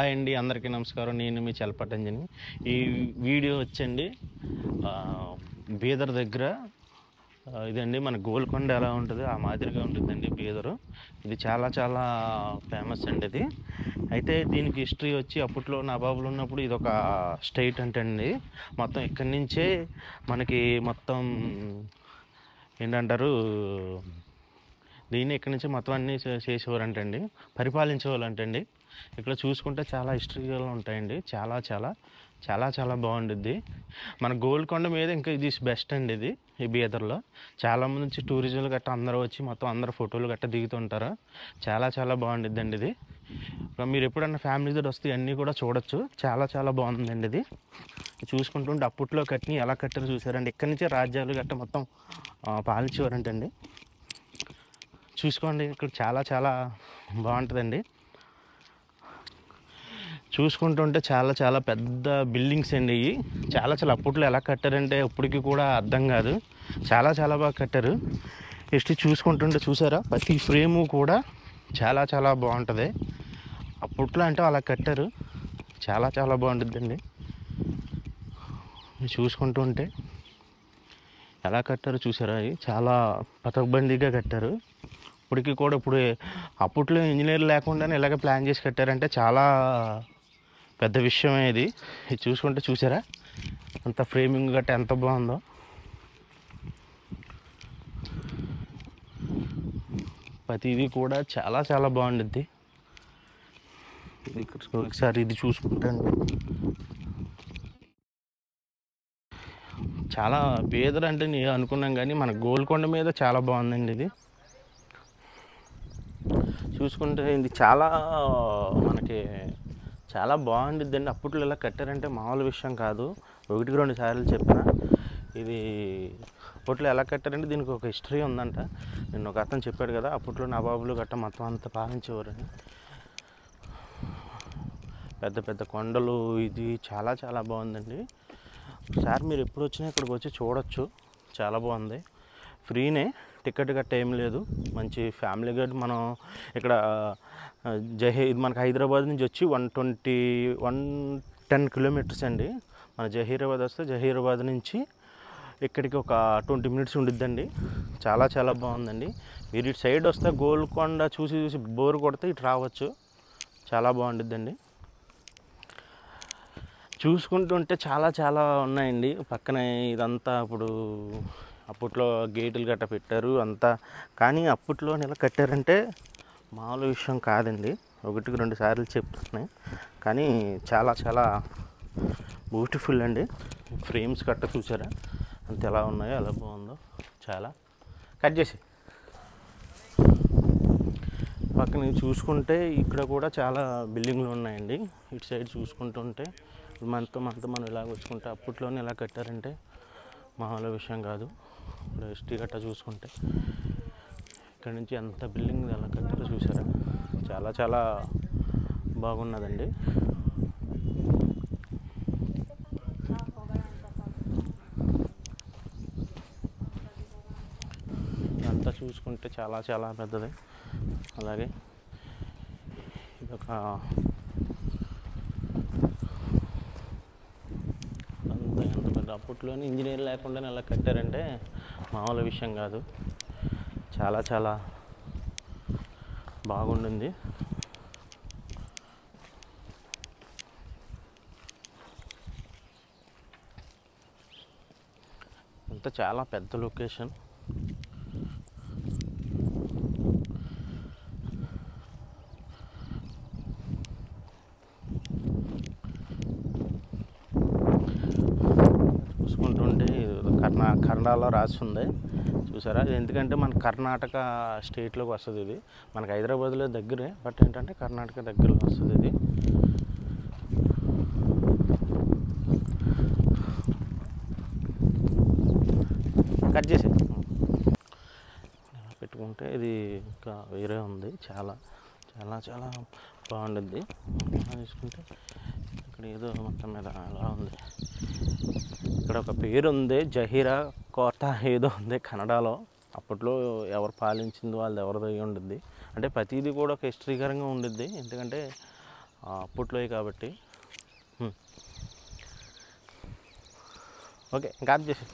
Hi అండి, అందరికీ నమస్కారం. నేను మీ చలపటంజని. ఈ వీడియో వచ్చండి బీదర్ దగ్గర ఇదండి మన గోల్కొండ ఎలా ఉంటుంది ఆ మాదిరిగా ఉంటుందండి బీదరు. ఇది చాలా చాలా ఫేమస్ అండి ఇది. అయితే దీనికి హిస్టరీ వచ్చి అప్పట్లో నవాబులు ఉన్నప్పుడు ఇది ఒక స్టేట్ అంటండి. మొత్తం ఇక్కడి నుంచే మనకి మొత్తం ఏంటంటారు, దీన్ని ఇక్కడి నుంచి మొత్తం అన్నీ చేసేవారంటండి, పరిపాలించేవాళ్ళంటండి. ఇక్కడ చూసుకుంటే చాలా హిస్టరీలు ఉంటాయండి. చాలా చాలా చాలా చాలా బాగుండుద్ది. మన గోల్కొండ మీద ఇంకా ఇది బెస్ట్ అండి. ఇది ఈ బీదర్లో చాలామంది నుంచి టూరిజంలు గట్రా అందరూ వచ్చి మొత్తం అందరూ ఫోటోలు గట్రా దిగుతుంటారు. చాలా చాలా బాగుండిద్ది అండి ఇది. మీరు ఎప్పుడన్నా ఫ్యామిలీతో వస్తే అన్నీ కూడా చూడొచ్చు. చాలా చాలా బాగుందండి ఇది. చూసుకుంటుంటే అప్పట్లో కట్టిన ఎలా కట్టారో చూసారండి. ఇక్కడి నుంచే రాజ్యాలు గట్రా మొత్తం పాలించేవారంటండి. చూసుకోండి, ఇక్కడ చాలా చాలా బాగుంటుందండి. చూసుకుంటుంటే చాలా చాలా పెద్ద బిల్డింగ్స్ అండి ఇవి. చాలా చాలా అప్పట్లో ఎలా కట్టారంటే ఇప్పటికి కూడా అర్థం కాదు. చాలా చాలా బాగా కట్టారు. హిస్టరీ చూసుకుంటుంటే చూసారా, ప్రతి ఫ్రేము కూడా చాలా చాలా బాగుంటుంది. అప్పట్లో అంటే అలా కట్టారు. చాలా చాలా బాగుంటుందండి. చూసుకుంటుంటే ఎలా కట్టారు చూసారా, అవి చాలా పకడ్బందీగా కట్టారు. ఇప్పటికీ కూడా అప్పట్లో ఇంజనీర్ లేకుండానే ఇలాగ ప్లాన్ చేసి కట్టారంటే చాలా పెద్ద విషయమే ఇది. ఇది చూసుకుంటే చూసారా అంత ఫ్రేమింగ్ గట్రా ఎంత బాగుందో. ప్రతిదీ కూడా చాలా చాలా బాగుండుద్ది. ఒకసారి ఇది చూసుకుంటాను. చాలా బీదర్ అంటే నేను అనుకున్నాం, కానీ మన గోల్కొండ మీద చాలా బాగుందండి ఇది. చూసుకుంటే ఇది చాలా మనకి చాలా బాగుండిద్దండి. అప్పట్లో ఇలా కట్టారంటే మామూలు విషయం కాదు. 1-2 సార్లు చెప్పిన ఇది అప్పట్లో ఎలా కట్టారంటే దీనికి ఒక హిస్టరీ ఉందంట. నిన్న ఒక అతను చెప్పాడు కదా, అప్పట్లో నవాబులు గట్ట మొత్తం అంతా పాలించేవారని. పెద్ద పెద్ద కొండలు, ఇది చాలా చాలా బాగుందండి. ఒకసారి మీరు ఎప్పుడు వచ్చినా ఇక్కడికి వచ్చి చూడొచ్చు. చాలా బాగుంది. ఫ్రీనే, టికెట్ గట్ట ఏం లేదు. మంచి ఫ్యామిలీ గడ్ మనం ఇక్కడ ఇది మనకు హైదరాబాద్ నుంచి వచ్చి 110 కిలోమీటర్స్ అండి. మన జహీరాబాద్ వస్తే జహీరాబాద్ నుంచి ఇక్కడికి ఒక 20 మినిట్స్ ఉండిద్దండి. చాలా చాలా బాగుందండి. మీరు ఇటు సైడ్ వస్తే గోల్కొండ చూసి చూసి బోర్ కొడితే ఇటు రావచ్చు. చాలా బాగుండిద్దండి. చూసుకుంటుంటే చాలా చాలా ఉన్నాయండి పక్కనే. ఇదంతా అప్పట్లో గేటులు గట్ట పెట్టారు అంతా, కానీ అప్పట్లో ఇలా కట్టారంటే మామూలు విషయం కాదండి. 1-2 సార్లు చెప్తున్నాయి, కానీ చాలా చాలా బ్యూటిఫుల్ అండి. ఫ్రేమ్స్ గట్ట చూసారా అంత ఎలా ఉన్నాయో, ఎలా బాగుందో. చాలా కట్ చేసి పక్కన చూసుకుంటే ఇక్కడ కూడా చాలా బిల్డింగ్లు ఉన్నాయండి. ఇటు సైడ్ చూసుకుంటుంటే మనం ఇలా వచ్చుకుంటే అప్పట్లోనే ఇలా కట్టారంటే మామూలు విషయం కాదు. హిస్టరీ గట్రా చూసుకుంటే ఇక్కడ నుంచి ఎంత బిల్డింగ్ ఎలా కట్టారో చూసారా, చాలా చాలా బాగున్నదండి. అంతా చూసుకుంటే చాలా చాలా పెద్దది. అలాగే ఇదొక ఎంత పెద్ద, అప్పట్లోనే ఇంజనీర్ లేకుండా ఎలా కట్టారంటే మామూలు విషయం కాదు. చాలా చాలా బాగుండింది. అంతా చాలా పెద్ద లొకేషన్. చూసుకుంటుంటే కన్నడలో రాసి ఉంది చూసారా. ఇది ఎందుకంటే మన కర్ణాటక స్టేట్లోకి వస్తుంది. ఇది మనకు హైదరాబాద్లో దగ్గరే, బట్ ఏంటంటే కర్ణాటక దగ్గరలో వస్తుంది ఇది. కట్ చేసి పెట్టుకుంటే ఇది ఇంకా వేరే ఉంది. చాలా చాలా చాలా బాగుంటుంది. చూసుకుంటే ఇక్కడ ఏదో మొత్తం మీద అలా ఉంది. ఇక్కడ ఒక పేరు ఉంది, జహీరా కోట ఏదో ఉంది కన్నడలో. అప్పట్లో ఎవరు పాలించింది వాళ్ళు ఎవరిది ఉండిద్ది అంటే ప్రతిదీ కూడా ఒక హిస్టరీకరంగా ఉండిద్ది. ఎందుకంటే అప్పట్లోవి కాబట్టి ఓకే ఇంకా ఆప్ చేసి